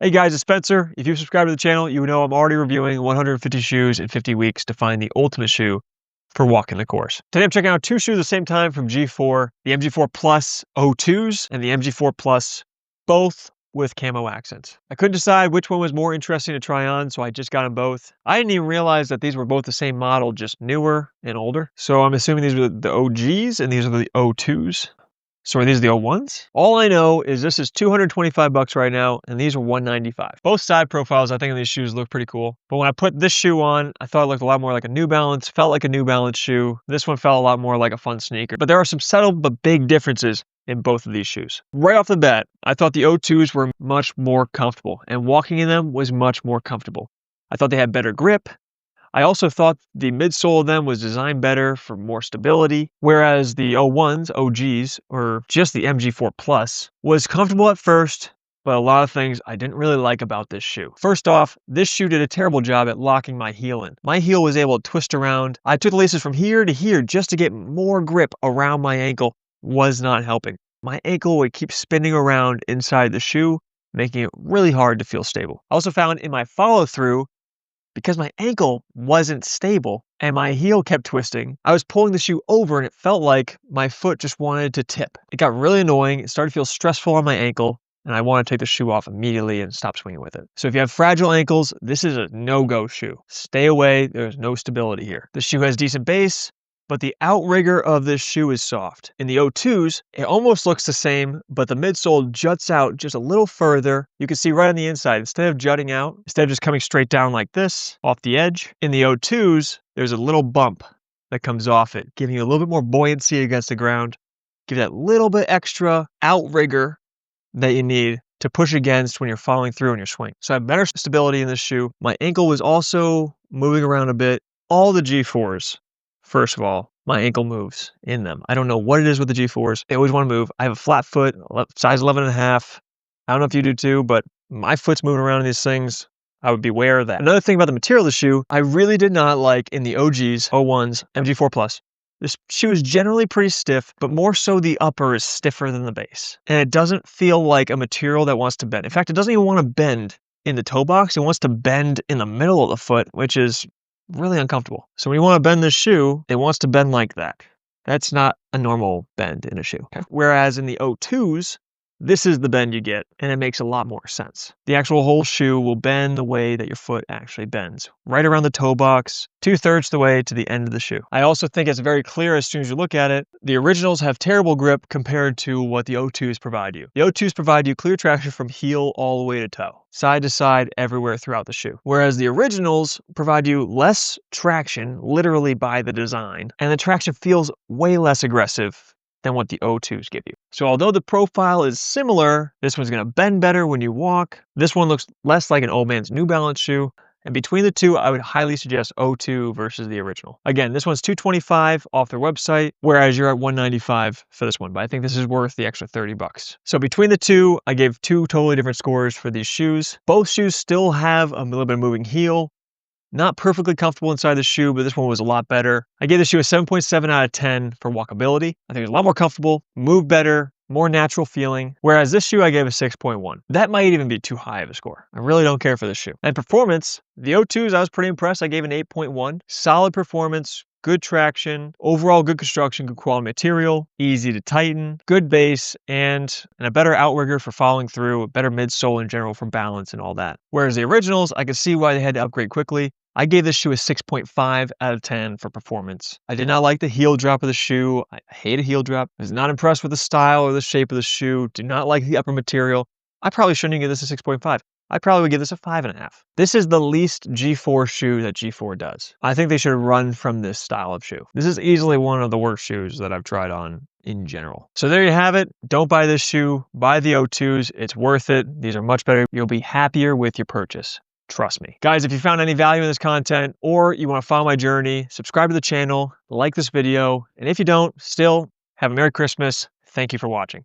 Hey guys, it's Spencer. If you subscribe to the channel, you know I'm already reviewing 150 shoes in 50 weeks to find the ultimate shoe for walking the course. Today I'm checking out two shoes at the same time from G4, the MG4 Plus O2s and the MG4 Plus, both with camo accents. I couldn't decide which one was more interesting to try on, so I just got them both. I didn't even realize that these were both the same model, just newer and older. So I'm assuming these were the OGs and these are the O2s. So are these the O1s? All I know is this is 225 bucks right now, and these are 195. Both side profiles, I think, of these shoes look pretty cool. But when I put this shoe on, I thought it looked a lot more like a New Balance, felt like a New Balance shoe. This one felt a lot more like a fun sneaker. But there are some subtle but big differences in both of these shoes. Right off the bat, I thought the O2s were much more comfortable, and walking in them was much more comfortable. I thought they had better grip. I also thought the midsole of them was designed better for more stability, whereas the O1s, OGs, or just the MG4 Plus, was comfortable at first, but a lot of things I didn't really like about this shoe. First off, this shoe did a terrible job at locking my heel in. My heel was able to twist around. I took the laces from here to here just to get more grip around my ankle. Was not helping. My ankle would keep spinning around inside the shoe, making it really hard to feel stable. I also found in my follow-through, because my ankle wasn't stable and my heel kept twisting, I was pulling the shoe over and it felt like my foot just wanted to tip. It got really annoying. It started to feel stressful on my ankle and I want to take the shoe off immediately and stop swinging with it. So if you have fragile ankles, this is a no-go shoe. Stay away. There's no stability here. The shoe has decent base, but the outrigger of this shoe is soft. In the O2s, it almost looks the same, but the midsole juts out just a little further. You can see right on the inside, instead of jutting out, instead of just coming straight down like this, off the edge, in the O2s, there's a little bump that comes off it, giving you a little bit more buoyancy against the ground, give that little bit extra outrigger that you need to push against when you're following through in your swing. So I have better stability in this shoe. My ankle was also moving around a bit. All the G4s, first of all, my ankle moves in them. I don't know what it is with the G4s. They always want to move. I have a flat foot, size 11.5. I don't know if you do too, but my foot's moving around in these things. I would beware of that. Another thing about the material of the shoe, I really did not like in the OGs, O1s, MG4 Plus. This shoe is generally pretty stiff, but more so the upper is stiffer than the base. And it doesn't feel like a material that wants to bend. In fact, it doesn't even want to bend in the toe box. It wants to bend in the middle of the foot, which is really uncomfortable. So when you want to bend this shoe, it wants to bend like that. That's not a normal bend in a shoe. Okay? Whereas in the O2s, this is the bend you get, and it makes a lot more sense. The actual whole shoe will bend the way that your foot actually bends, right around the toe box, 2/3 the way to the end of the shoe. I also think it's very clear as soon as you look at it, the originals have terrible grip compared to what the O2s provide you. The O2s provide you clear traction from heel all the way to toe, side to side, everywhere throughout the shoe. Whereas the originals provide you less traction, literally by the design, and the traction feels way less aggressive than what the O2s give you. So although the profile is similar, this one's gonna bend better when you walk. This one looks less like an old man's New Balance shoe. And between the two, I would highly suggest O2 versus the original. Again, this one's $225 off their website, whereas you're at $195 for this one. But I think this is worth the extra 30 bucks. So between the two, I gave two totally different scores for these shoes. Both shoes still have a little bit of moving heel. Not perfectly comfortable inside the shoe, but this one was a lot better. I gave the shoe a 7.7 out of 10 for walkability. I think it's a lot more comfortable, moved better, more natural feeling. Whereas this shoe I gave a 6.1. That might even be too high of a score. I really don't care for this shoe. And performance, the O2s, I was pretty impressed. I gave an 8.1. Solid performance, good traction, overall good construction, good quality material, easy to tighten, good base, and a better outrigger for following through, a better midsole in general for balance and all that. Whereas the originals, I could see why they had to upgrade quickly. I gave this shoe a 6.5 out of 10 for performance. I did not like the heel drop of the shoe. I hate a heel drop. I was not impressed with the style or the shape of the shoe. Did not like the upper material. I probably shouldn't give this a 6.5. I probably would give this a 5.5. This is the least G4 shoe that G4 does. I think they should run from this style of shoe. This is easily one of the worst shoes that I've tried on in general. So there you have it. Don't buy this shoe. Buy the O2s. It's worth it. These are much better. You'll be happier with your purchase. Trust me. Guys, if you found any value in this content or you want to follow my journey, subscribe to the channel, like this video, and if you don't, still have a Merry Christmas. Thank you for watching.